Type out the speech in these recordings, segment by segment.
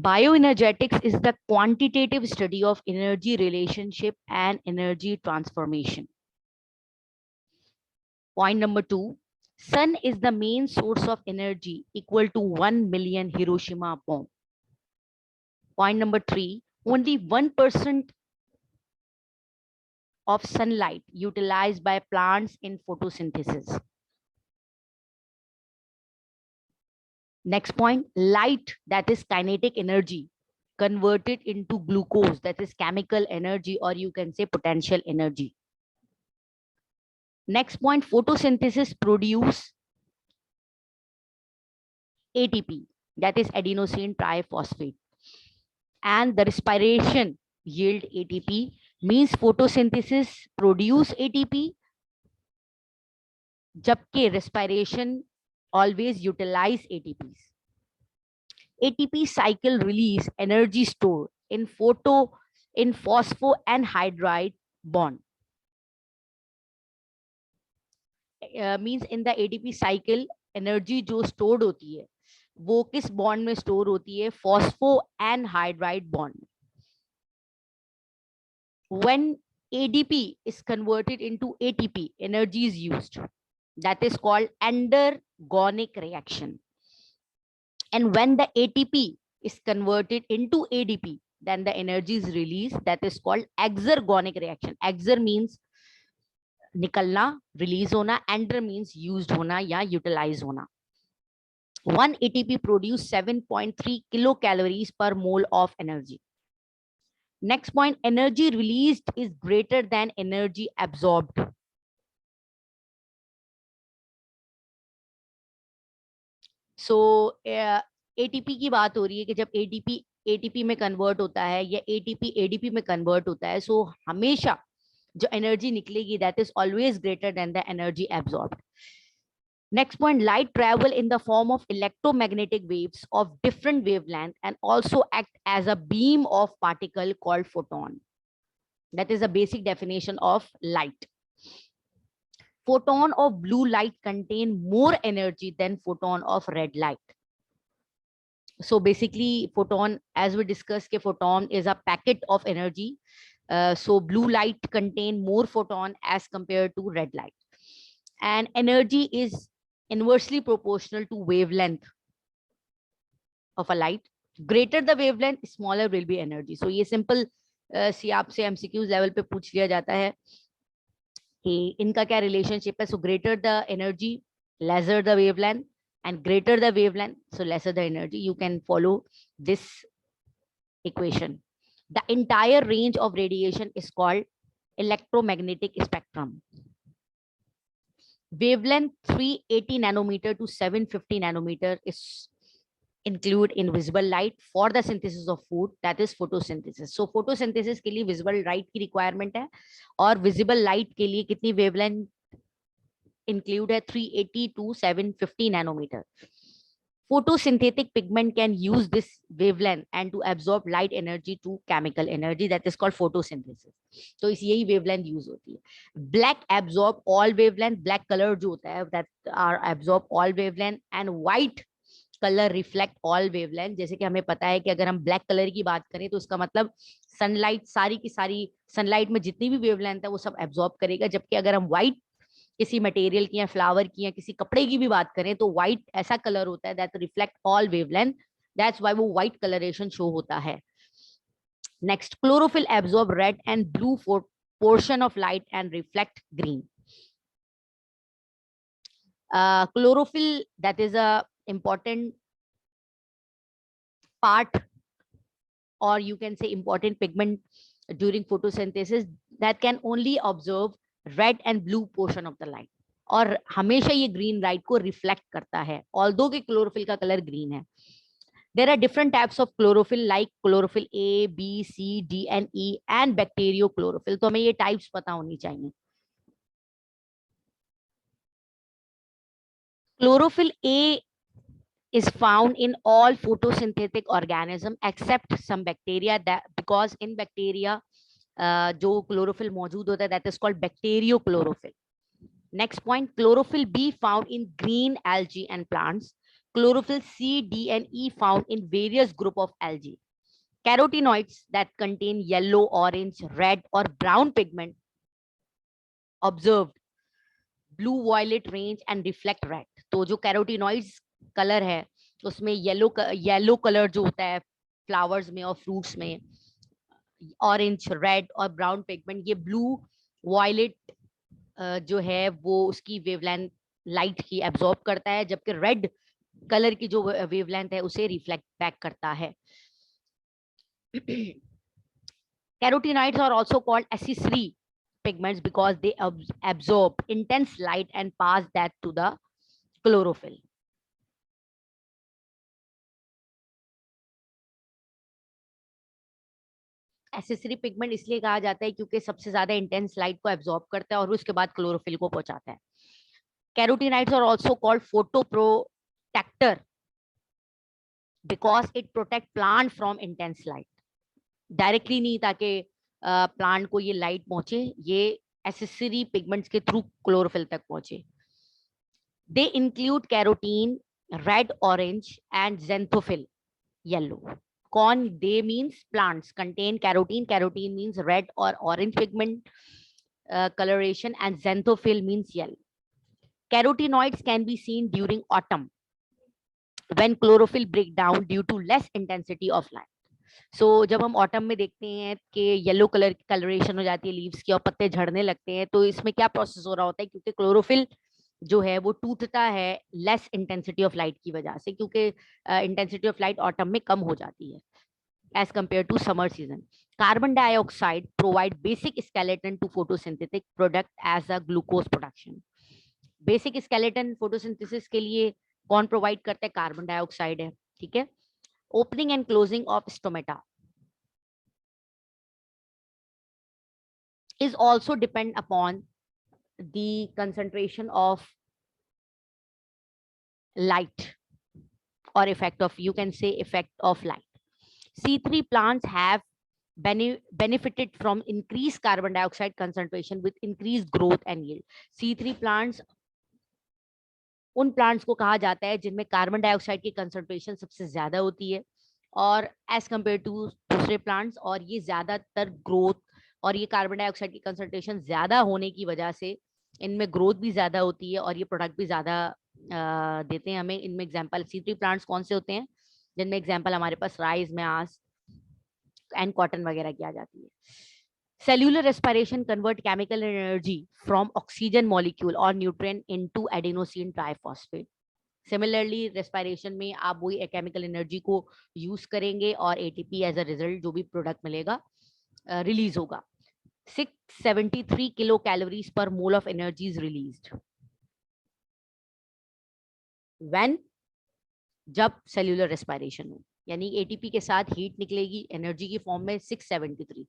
Bioenergetics is the quantitative study of energy relationship and energy transformation. Point number 2, sun is the main source of energy equal to 1 million Hiroshima bomb. Point number 3, only 1% of sunlight utilized by plants in photosynthesis. Next point, light, that is kinetic energy, converted into glucose, that is chemical energy, or you can say potential energy. Next point, photosynthesis produce ATP, that is adenosine triphosphate, and the respiration yield ATP, means photosynthesis produce ATP, जबकि respiration always utilize ATPs. ATP cycle release energy stored in phosphoanhydride bond. Means in the ATP cycle energy जो stored होती है वो किस bond में store होती है? Phosphoanhydride bond. When ADP is converted into ATP, energy is used. That is called endergonic reaction. And when the ATP is converted into ADP, then the energy is released. That is called exergonic reaction. Exer means निकलना, release होना, ender means used होना या utilize होना. One ATP produce 7.3 kilocalories per mole of energy. Next point, energy released is greater than energy absorbed. So ATP की बात हो रही है कि जब ATP में कन्वर्ट होता है या ATP ADP में कन्वर्ट होता है, सो हमेशा जो एनर्जी निकलेगी that is always greater than the energy absorbed. Next point, light travel in the form of electromagnetic waves of different wavelength and also act as a beam of particle called photon. That is a basic definition of light. Photon of blue light contain more energy than photon of red light. So basically photon, as we discussed, photon is a packet of energy. So blue light contain more photon as compared to red light. And energy is inversely proportional to wavelength of a light. Greater the wavelength, smaller will be energy. So ये simple सी आपसे MCQs level पे पूछ लिया जाता है कि इनका क्या relationship है. So greater the energy, lesser the wavelength, and greater the wavelength, so lesser the energy. You can follow this equation. The entire range of radiation is called electromagnetic spectrum. Wavelength 380 nanometer to 750 nanometer is include in visible light for the synthesis of food, that is photosynthesis. So photosynthesis के लिए visible light की requirement है और visible light के लिए कितनी wavelength include है? 380 to 750 nanometer. Photosynthetic pigment can use this wavelength and to absorb light energy to chemical energy, that is called photosynthesis. So इस यही wavelength use होती है. Black absorb all wavelength, black color जो होता है that are absorb all wavelength, and white color reflect all wavelength. जैसे कि हमें पता है कि अगर हम black color की बात करें तो उसका मतलब सनलाइट सारी की सारी सनलाइट में जितनी भी वेवलेंथ है वो सब एब्जॉर्ब करेगा, जबकि अगर हम व्हाइट किसी मटेरियल की या फ्लावर की या किसी कपड़े की भी बात करें तो व्हाइट ऐसा कलर होता है that reflect all wavelength, that's why वो व्हाइट कलरेशन शो होता है. Next, chlorophyll absorb red and blue portion of light and reflect green. Chlorophyll, that is a important part, or you can say important pigment during photosynthesis that can only observe red and blue portion of the light, और हमेशा ये green light को reflect करता है, although कि chlorophyll का colour green है. There are different types of chlorophyll like chlorophyll A, B, C, D and E and bacteriochlorophyll. तो हमें ये टाइप्स पता होनी चाहिए. Chlorophyll A is found in all photosynthetic organism except some bacteria, that because in bacteria जो chlorophyll मौजूद होता है that is called bacteriochlorophyll. Next point, chlorophyll B found in green algae and plants. chlorophyll C, D, and E found in various group of algae. Carotenoids that contain yellow, orange, red, or brown pigment observed blue violet range and reflect red. तो जो carotenoids colour है उसमें yellow colour जो होता है flowers में और fruits में, ऑरेंज, रेड और ब्राउन पिगमेंट, ये ब्लू वायलेट जो है वो उसकी वेवलेंथ लाइट की एब्जॉर्ब करता है, जबकि रेड कलर की जो वेवलेंथ है उसे रिफ्लेक्ट बैक करता है. Carotenoids are also called accessory pigments because they absorb intense light and pass that to the chlorophyll. Accessory pigment इसलिए कहा जाता है क्योंकि सबसे ज्यादा इंटेंस लाइट को एब्जॉर्ब करता है और उसके बाद क्लोरोफिल को पहुंचाता है. Carotenoids are also called photoprotector because it protect plant from intense light. Directly नहीं ताकि प्लांट को ये लाइट पहुंचे, ये एसेसरी पिगमेंट्स के थ्रू क्लोरोफिल तक पहुंचे. They include carotene, red, orange and xanthophyll yellow. कौन? They means plants contain carotene. Carotene means red और orange pigment coloration, and xanthophyll means yellow. Carotenoids can be seen during autumn when chlorophyll break down due to less intensity of light. So जब हम autumn में देखते हैं कि yellow colour की colouration हो जाती है लीव्स की और पत्ते झड़ने लगते हैं, तो इसमें क्या प्रोसेस हो रहा होता है? क्योंकि क्लोरोफिल जो है वो टूटता है लेस इंटेंसिटी ऑफ लाइट की वजह से, क्योंकि इंटेंसिटी ऑफ लाइट ऑटम में कम हो जाती है as compared to summer season. Carbon dioxide provide basic skeleton to photosynthetic product as a glucose production. Basic skeleton photosynthesis के लिए कौन प्रोवाइड करता है? कार्बन डाइऑक्साइड है. ठीक है. Opening and closing of stomata is also depend upon the concentration of light or effect of, you can say, effect of light. C3 plants have benefited from increased carbon dioxide concentration with increased growth and yield. C3 plants उन plants को कहा जाता है जिनमें carbon dioxide की concentration सबसे ज्यादा होती है और एज कंपेयर टू दूसरे प्लांट्स, और ये ज्यादातर ग्रोथ और ये कार्बन डाइऑक्साइड की कंसंट्रेशन ज्यादा होने की वजह से इनमें ग्रोथ भी ज्यादा होती है और ये प्रोडक्ट भी ज्यादा देते हैं हमें. इनमें एग्जांपल C3 प्लांट्स कौन से होते हैं? जिनमें एग्जांपल हमारे पास राइस, म्यास एंड कॉटन वगैरह किया जाती है. Cellular respiration convert chemical energy from oxygen molecule or nutrient into adenosine triphosphate. Similarly, respiration में आप वही केमिकल एनर्जी को यूज करेंगे और ATP एज अ रिजल्ट जो भी प्रोडक्ट मिलेगा रिलीज होगा. 673 किलो कैलोरीज पर mole of energy is released when, जब सेल्यूलर रेस्पिरेशन हो, यानी एटीपी के साथ हीट निकलेगी एनर्जी की फॉर्म में 673.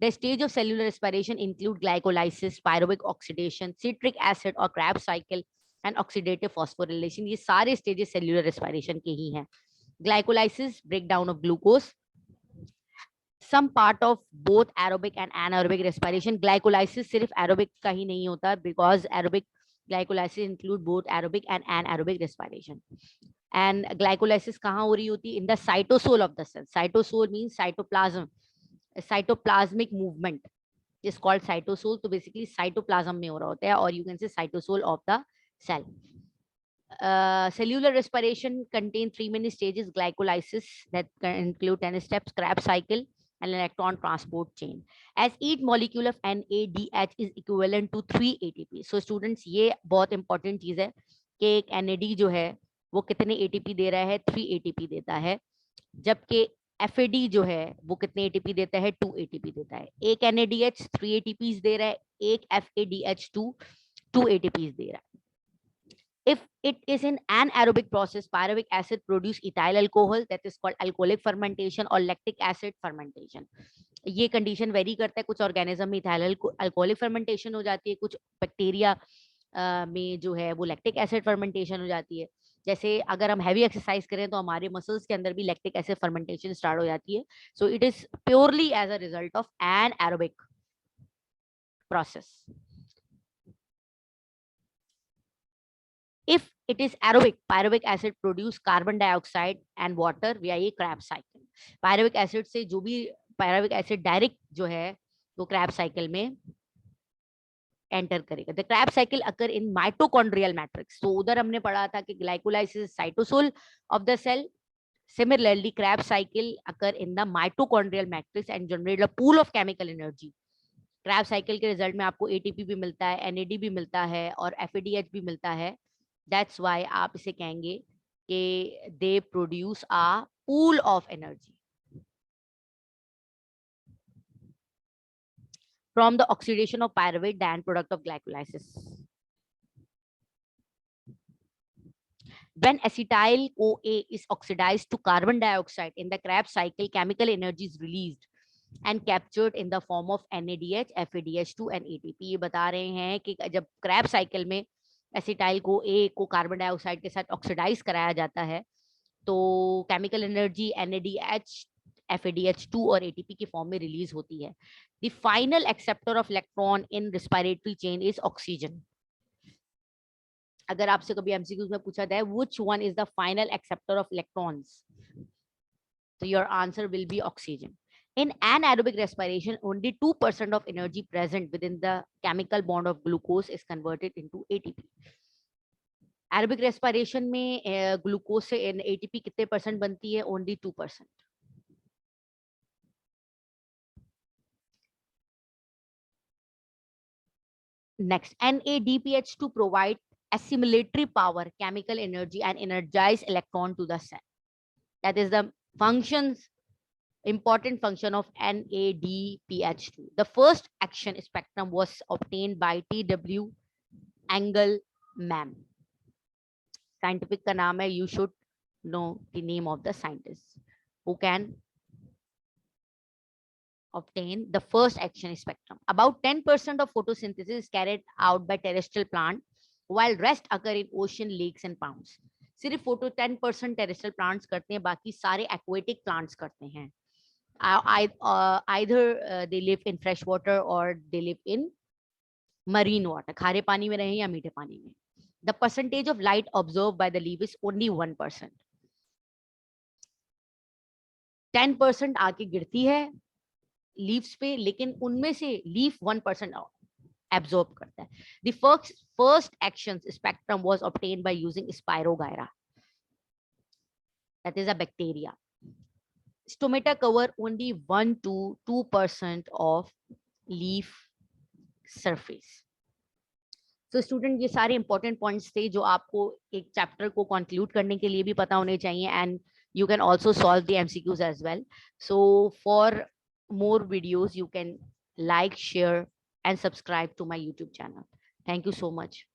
The stage of cellular respiration include glycolysis, pyruvic oxidation, citric acid और Krebs cycle and oxidative phosphorylation. ये सारे स्टेजेस सेल्यूलर रेस्पिरेशन के ही हैं. Glycolysis, breakdown of glucose, some part of both aerobic and anaerobic respiration. Glycolysis सिर्फ aerobic का ही नहीं होता because aerobic glycolysis include both aerobic and anaerobic respiration. And glycolysis कहाँ हो रही होती है? In the cytosol of the cell. Cytosol means cytoplasm. Cytoplasmic movement is called cytosol. तो basically cytoplasm में हो रहा होता है, or you can say cytosol of the cell. Cellular respiration contain 3 main stages: glycolysis that can include 10 steps, Krebs cycle, and electron transport chain. As each molecule of NADH is equivalent to 3 ATP. So students, ये बहुत important चीज है कि एक NAD जो है वो कितने ATP दे रहा है? 3 ATP देता है, जबकि FAD जो है वो कितने ATP देता है? 2 ATP देता है. एक NADH 3 ATPs दे रहा है, एक FADH2 2 ATPs दे रहा है. If it is in anaerobic process, pyruvic acid produce ethyl alcohol, that is called alcoholic fermentation or lactic acid fermentation. ये कंडीशन वेरी करता है. कुछ ऑर्गेनिज्म में इथाइल अल्कोहलिक फर्मेंटेशन हो जाती है, कुछ बैक्टीरिया में जो है वो लैक्टिक एसिड फर्मेंटेशन हो जाती है. जैसे अगर हम हैवी एक्सरसाइज करें तो हमारे मसल्स के अंदर भी लैक्टिक एसिड फर्मेंटेशन स्टार्ट हो जाती है. So it is purely as a result of anaerobic process. If It is aerobic. Pyruvic acid produce carbon dioxide and water via a Krebs cycle. Pyruvic acid से जो भी pyruvic acid direct जो है वो Krebs cycle में enter करेगा. The Krebs cycle occur in mitochondrial matrix. तो उधर हमने पढ़ा था कि glycolysis cytosol of the cell. Similarly, Krebs cycle occur in the mitochondrial matrix and generate a pool of chemical energy. Krebs cycle के result में आपको ATP भी मिलता है, NAD भी मिलता है और FADH भी मिलता है. That's why आप इसे कहेंगे कि they produce a pool of energy from the oxidation of pyruvate, the end product of glycolysis. When acetyl CoA is oxidized to carbon dioxide in the Krebs cycle, chemical energy is released and captured in the form of NADH, FADH2 and ATP. ये बता रहे हैं कि जब Krebs cycle में acetyl co ए को carbon dioxide के साथ ऑक्सीडाइज कराया जाता है तो केमिकल एनर्जी NADH, FADH2 और ATP की फॉर्म में रिलीज होती है. The final acceptor of electron in respiratory chain is oxygen. अगर आपसे कभी एमसीक्यूज में पूछा जाए which one is the final acceptor of electrons, तो your answer will be oxygen. In anaerobic respiration, only 2% of energy present within the chemical bond of glucose is converted into ATP. Aerobic respiration में glucose से ATP कितने percent बनती है? Only 2%. Next, NADPH2 provide assimilatory power, chemical energy, and energize electron to the cell. That is the functions. Important function of NADPH2. The first action spectrum was obtained by T.W. Engelmann. Scientific का नाम है. You should know the name of the scientist who can obtain the first action spectrum. About 10% of photosynthesis is carried out by terrestrial plant, while rest occur in ocean, lakes and ponds. सिर्फ photo 10% terrestrial plants करते हैं, बाकी सारे aquatic plants करते हैं. Either they live in fresh water or they live in marine water. खारे पानी में रहे या मीठे पानी में. The percentage of light observed by the leaf is only 1%. 10% आके गिरती है लीव्स पे, लेकिन उनमें से लीफ 1% absorb करता है. The first action spectrum was obtained by using Spirogyra. That is a bacteria. Stomata cover only 1 to 2% of leaf surface. So student, ये सारे important points थे जो आपको एक chapter को conclude करने के लिए भी पता होने चाहिए, and you can also solve the MCQs as well. So for more videos you can like, share and subscribe to my YouTube channel. Thank you so much.